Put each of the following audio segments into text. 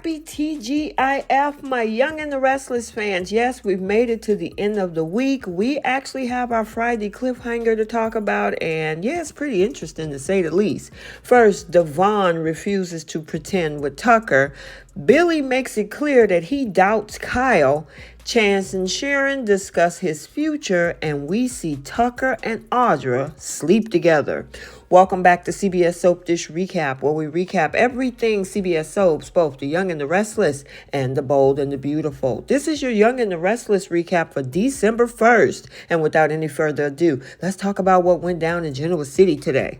Happy TGIF, my Young and the Restless fans. Yes, we've made it to the end of the week. We actually have our Friday cliffhanger to talk about, and yeah, it's pretty interesting to say the least. First, Devon refuses to pretend with Tucker. Billy makes it clear that he doubts Kyle. Chance and Sharon discuss his future, and we see Tucker and Audra sleep together. Welcome back to CBS Soap Dish Recap, where we recap everything CBS Soaps, both The Young and the Restless and The Bold and the Beautiful. This is your Young and the Restless recap for December 1st. And without any further ado, let's talk about what went down in Genoa City today.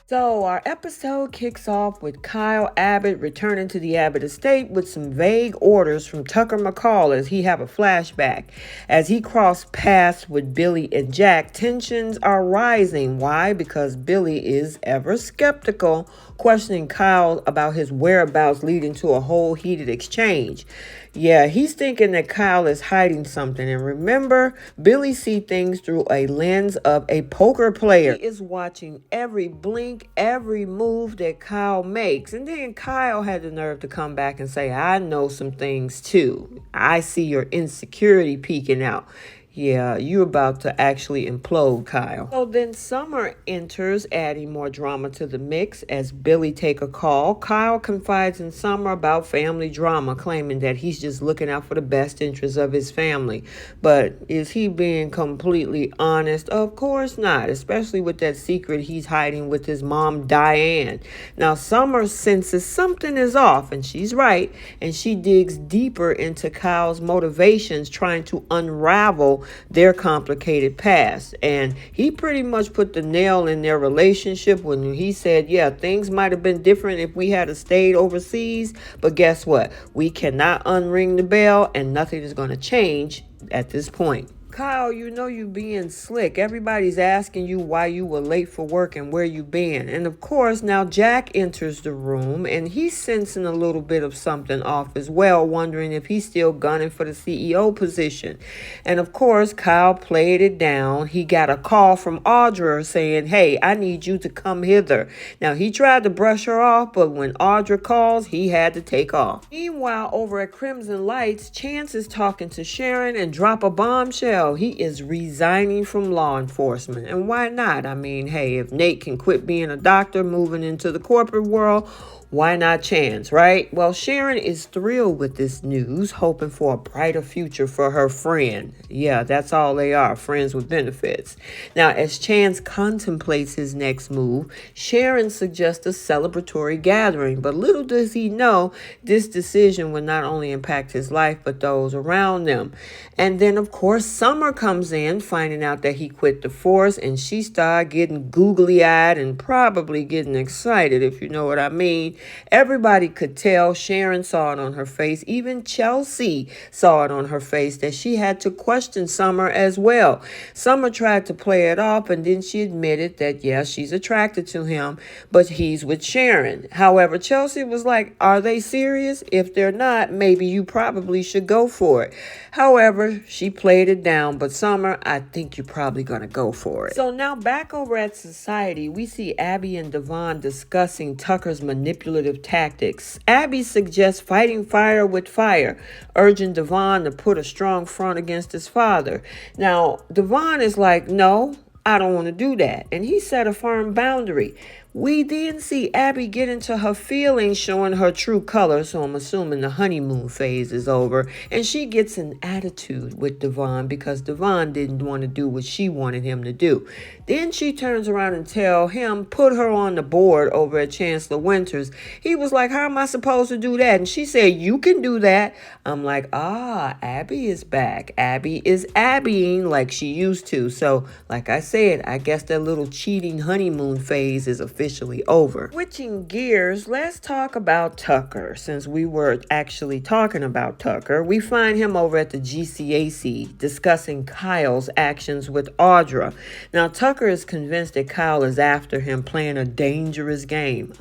So our episode kicks off with Kyle Abbott returning to the Abbott estate with some vague orders from Tucker McCall as he have a flashback. As he crossed paths with Billy and Jack, tensions are rising. Why? Because Billy is ever skeptical, questioning Kyle about his whereabouts, leading to a whole heated exchange. Yeah, he's thinking that Kyle is hiding something. And remember, Billy sees things through a lens of a poker player. He is watching every blink, every move that Kyle makes. And then Kyle had the nerve to come back and say, I know some things too. I see your insecurity peeking out. Yeah, you're about to actually implode, Kyle. So then Summer enters, adding more drama to the mix. As Billy take a call, Kyle confides in Summer about family drama, claiming that he's just looking out for the best interests of his family. But is he being completely honest? Of course not, especially with that secret he's hiding with his mom, Diane. Now, Summer senses something is off, and she's right, and she digs deeper into Kyle's motivations, trying to unravel their complicated past. And he pretty much put the nail in their relationship when he said, yeah, things might have been different if we had stayed overseas, but guess what? We cannot unring the bell, and nothing is going to change at this point. Kyle, you know you being slick. Everybody's asking you why you were late for work and where you been. And of course, now Jack enters the room and he's sensing a little bit of something off as well, wondering if he's still gunning for the CEO position. And of course, Kyle played it down. He got a call from Audra saying, hey, I need you to come hither. Now, he tried to brush her off, but when Audra calls, he had to take off. Meanwhile, over at Crimson Lights, Chance is talking to Sharon and drop a bombshell. He is resigning from law enforcement. And why not? I mean, hey, if Nate can quit being a doctor, moving into the corporate world, why not Chance, right? Well, Sharon is thrilled with this news, hoping for a brighter future for her friend. Yeah, that's all they are, friends with benefits. Now, as Chance contemplates his next move, Sharon suggests a celebratory gathering. But little does he know, this decision will not only impact his life, but those around them. And then, of course, Summer comes in, finding out that he quit the force, and she started getting googly-eyed and probably getting excited, if you know what I mean. Everybody could tell. Sharon saw it on her face. Even Chelsea saw it on her face that she had to question Summer as well. Summer tried to play it off, and then she admitted that, yeah, she's attracted to him, but he's with Sharon. However, Chelsea was like, are they serious? If they're not, maybe you probably should go for it. However, she played it down, but Summer, I think you're probably going to go for it. So now back over at Society, we see Abby and Devon discussing Tucker's manipulative tactics. Abby suggests fighting fire with fire, urging Devon to put a strong front against his father. Now, Devon is like, no, I don't want to do that. And he set a firm boundary. We then see Abby get into her feelings, showing her true colors, so I'm assuming the honeymoon phase is over, and she gets an attitude with Devon because Devon didn't want to do what she wanted him to do. Then she turns around and tells him, put her on the board over at Chancellor Winters. He was like, how am I supposed to do that? And she said, you can do that. I'm like, Abby is back. Abby is Abbying like she used to. So, like I said, I guess that little cheating honeymoon phase is officially over. Switching gears, let's talk about Tucker. Since we were actually talking about Tucker, we find him over at the GCAC discussing Kyle's actions with Audra. Now, Tucker is convinced that Kyle is after him, playing a dangerous game.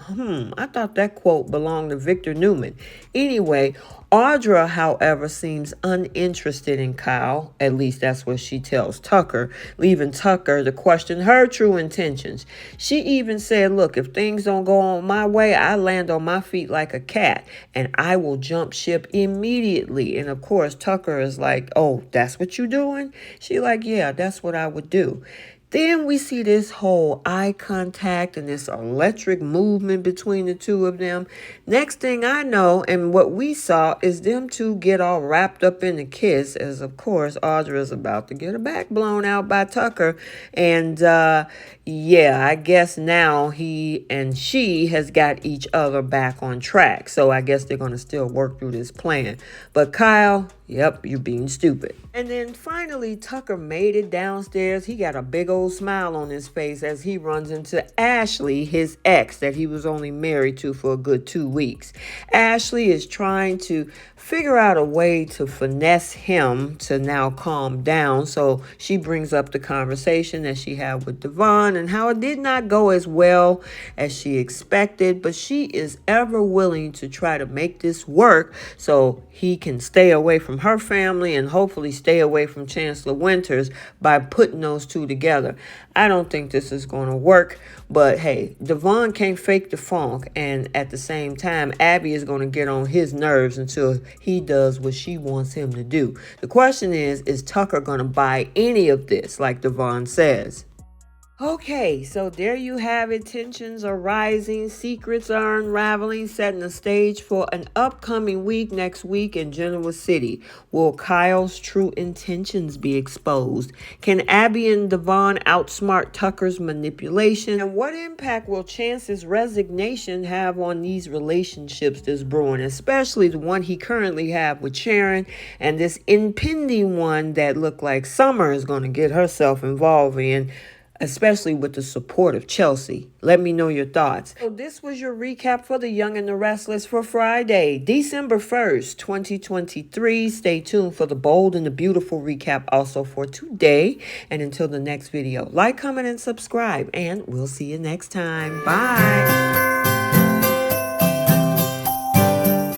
I thought that quote belonged to Victor Newman. Anyway, Audra, however, seems uninterested in Kyle. At least that's what she tells Tucker, leaving Tucker to question her true intentions. She even said, said, look, if things don't go on my way, I land on my feet like a cat and I will jump ship immediately. And of course, Tucker is like, oh, that's what you doing? She like, yeah, that's what I would do. Then we see this whole eye contact and this electric movement between the two of them. Next thing I know, and what we saw is them two get all wrapped up in a kiss, as of course Audra is about to get her back blown out by Tucker. And yeah, I guess now he and she has got each other back on track. So I guess they're going to still work through this plan. But Kyle, yep, you're being stupid. And then finally, Tucker made it downstairs. He got a big old smile on his face as he runs into Ashley, his ex that he was only married to for a good 2 weeks. Ashley is trying to figure out a way to finesse him to now calm down. So she brings up the conversation that she had with Devon and how it did not go as well as she expected, but she is ever willing to try to make this work so he can stay away from her family and hopefully stay away from Chancellor Winters by putting those two together. I don't think this is going to work, but hey, Devon can't fake the funk, and at the same time, Abby is going to get on his nerves until he does what she wants him to do. The question is Tucker going to buy any of this, like Devon says? Okay, so there you have it. Tensions are rising, secrets are unraveling, setting the stage for an upcoming week next week in Genoa City. Will Kyle's true intentions be exposed? Can Abby and Devon outsmart Tucker's manipulation? And what impact will Chance's resignation have on these relationships that's brewing, especially the one he currently have with Sharon and this impending one that looked like Summer is going to get herself involved in, especially with the support of Chelsea? Let me know your thoughts. So this was your recap for The Young and the Restless for Friday, December 1st, 2023. Stay tuned for the bold and the beautiful recap also for today. And until the next video, like, comment, and subscribe. And we'll see you next time. Bye.